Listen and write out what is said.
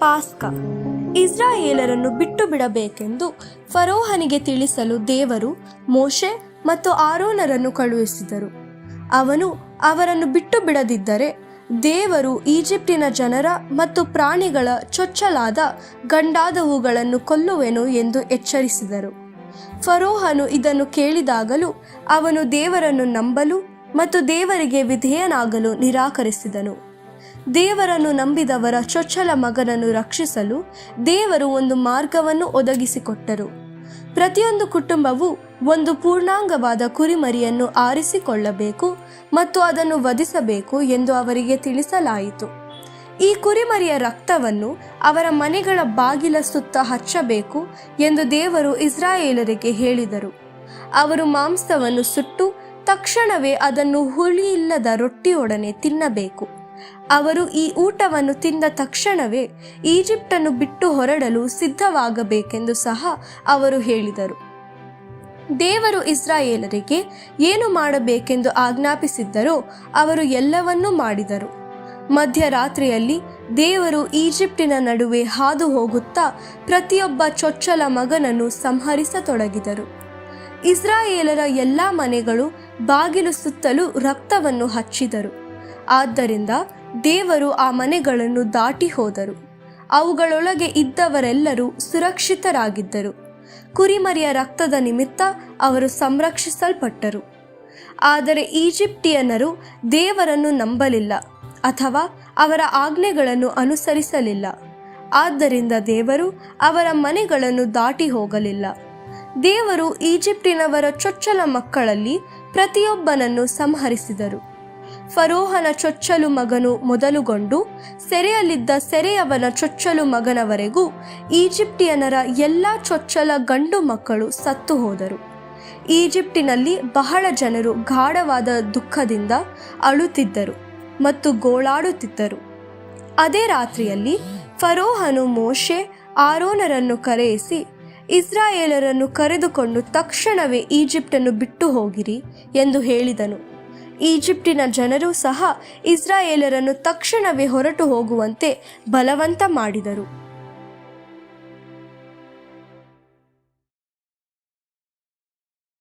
ಪಾಸ್ಕ. ಇಸ್ರಾಯೇಲರನ್ನು ಬಿಟ್ಟು ಬಿಡಬೇಕೆಂದು ಫರೋಹನಿಗೆ ತಿಳಿಸಲು ದೇವರು ಮೋಶೆ ಮತ್ತು ಆರೋನರನ್ನು ಕಳುಹಿಸಿದರು. ಅವನು ಅವರನ್ನು ಬಿಟ್ಟು ಬಿಡದಿದ್ದರೆ ದೇವರು ಈಜಿಪ್ಟಿನ ಜನರ ಮತ್ತು ಪ್ರಾಣಿಗಳ ಚೊಚ್ಚಲಾದ ಗಂಡಾದವುಗಳನ್ನು ಕೊಲ್ಲುವೆನು ಎಂದು ಎಚ್ಚರಿಸಿದರು. ಫರೋಹನು ಇದನ್ನು ಕೇಳಿದಾಗಲೂ ಅವನು ದೇವರನ್ನು ನಂಬಲು ಮತ್ತು ದೇವರಿಗೆ ವಿಧೇಯನಾಗಲು ನಿರಾಕರಿಸಿದನು. ದೇವರನ್ನು ನಂಬಿದವರ ಚೊಚ್ಚಲ ಮಗನನ್ನು ರಕ್ಷಿಸಲು ದೇವರು ಒಂದು ಮಾರ್ಗವನ್ನು ಒದಗಿಸಿಕೊಟ್ಟರು. ಪ್ರತಿಯೊಂದು ಕುಟುಂಬವು ಒಂದು ಪೂರ್ಣಾಂಗವಾದ ಕುರಿಮರಿಯನ್ನು ಆರಿಸಿಕೊಳ್ಳಬೇಕು ಮತ್ತು ಅದನ್ನು ವಧಿಸಬೇಕು ಎಂದು ಅವರಿಗೆ ತಿಳಿಸಲಾಯಿತು. ಈ ಕುರಿಮರಿಯ ರಕ್ತವನ್ನು ಅವರ ಮನೆಗಳ ಬಾಗಿಲ ಸುತ್ತ ಹಚ್ಚಬೇಕು ಎಂದು ದೇವರು ಇಸ್ರಾಯೇಲರಿಗೆ ಹೇಳಿದರು. ಅವರು ಮಾಂಸವನ್ನು ಸುಟ್ಟು ತಕ್ಷಣವೇ ಅದನ್ನು ಹುಳಿಯಿಲ್ಲದ ರೊಟ್ಟಿಯೊಡನೆ ತಿನ್ನಬೇಕು. ಅವರು ಈ ಊಟವನ್ನು ತಿಂದ ತಕ್ಷಣವೇ ಈಜಿಪ್ಟನ್ನು ಬಿಟ್ಟು ಹೊರಡಲು ಸಿದ್ಧವಾಗಬೇಕೆಂದು ಸಹ ಅವರು ಹೇಳಿದರು. ದೇವರು ಇಸ್ರಾಯೇಲರಿಗೆ ಏನು ಮಾಡಬೇಕೆಂದು ಆಜ್ಞಾಪಿಸಿದ್ದರೋ ಅವರು ಎಲ್ಲವನ್ನೂ ಮಾಡಿದರು. ಮಧ್ಯರಾತ್ರಿಯಲ್ಲಿ ದೇವರು ಈಜಿಪ್ಟಿನ ನಡುವೆ ಹಾದು ಹೋಗುತ್ತಾ ಪ್ರತಿಯೊಬ್ಬ ಚೊಚ್ಚಲ ಮಗನನ್ನು ಸಂಹರಿಸತೊಡಗಿದರು. ಇಸ್ರಾಯೇಲರ ಎಲ್ಲ ಮನೆಗಳು ಬಾಗಿಲು ಸುತ್ತಲೂ ರಕ್ತವನ್ನು ಹಚ್ಚಿದರು. ಆದ್ದರಿಂದ ದೇವರು ಆ ಮನೆಗಳನ್ನು ದಾಟಿ ಹೋದರು. ಅವುಗಳೊಳಗೆ ಇದ್ದವರೆಲ್ಲರೂ ಸುರಕ್ಷಿತರಾಗಿದ್ದರು. ಕುರಿಮರಿಯ ರಕ್ತದ ನಿಮಿತ್ತ ಅವರು ಸಂರಕ್ಷಿಸಲ್ಪಟ್ಟರು. ಆದರೆ ಈಜಿಪ್ಟಿಯನ್ನರು ದೇವರನ್ನು ನಂಬಲಿಲ್ಲ ಅಥವಾ ಅವರ ಆಜ್ಞೆಗಳನ್ನು ಅನುಸರಿಸಲಿಲ್ಲ. ಆದ್ದರಿಂದ ದೇವರು ಅವರ ಮನೆಗಳನ್ನು ದಾಟಿ ಹೋಗಲಿಲ್ಲ. ದೇವರು ಈಜಿಪ್ಟಿನವರ ಚೊಚ್ಚಲ ಮಕ್ಕಳಲ್ಲಿ ಪ್ರತಿಯೊಬ್ಬನನ್ನು ಸಂಹರಿಸಿದರು. ಫರೋಹನ ಚೊಚ್ಚಲು ಮಗನು ಮೊದಲುಗೊಂಡು ಸೆರೆಯಲ್ಲಿದ್ದ ಸೆರೆಯವನ ಚೊಚ್ಚಲು ಮಗನವರೆಗೂ ಈಜಿಪ್ಟಿಯನರ ಎಲ್ಲ ಚೊಚ್ಚಲ ಗಂಡು ಮಕ್ಕಳು ಸತ್ತು ಹೋದರು. ಈಜಿಪ್ಟಿನಲ್ಲಿ ಬಹಳ ಜನರು ಗಾಢವಾದ ದುಃಖದಿಂದ ಅಳುತ್ತಿದ್ದರು ಮತ್ತು ಗೋಳಾಡುತ್ತಿದ್ದರು. ಅದೇ ರಾತ್ರಿಯಲ್ಲಿ ಫರೋಹನು ಮೋಶೆ ಆರೋನರನ್ನು ಕರೆಯಿಸಿ, ಇಸ್ರಾಯೇಲರನ್ನು ಕರೆದುಕೊಂಡು ತಕ್ಷಣವೇ ಈಜಿಪ್ಟನ್ನು ಬಿಟ್ಟು ಹೋಗಿರಿ ಎಂದು ಹೇಳಿದನು. ಈಜಿಪ್ಟಿನ ಜನರು ಸಹ ಇಸ್ರಾಯೇಲರನ್ನು ತಕ್ಷಣವೇ ಹೊರಟು ಹೋಗುವಂತೆ ಬಲವಂತ ಮಾಡಿದರು.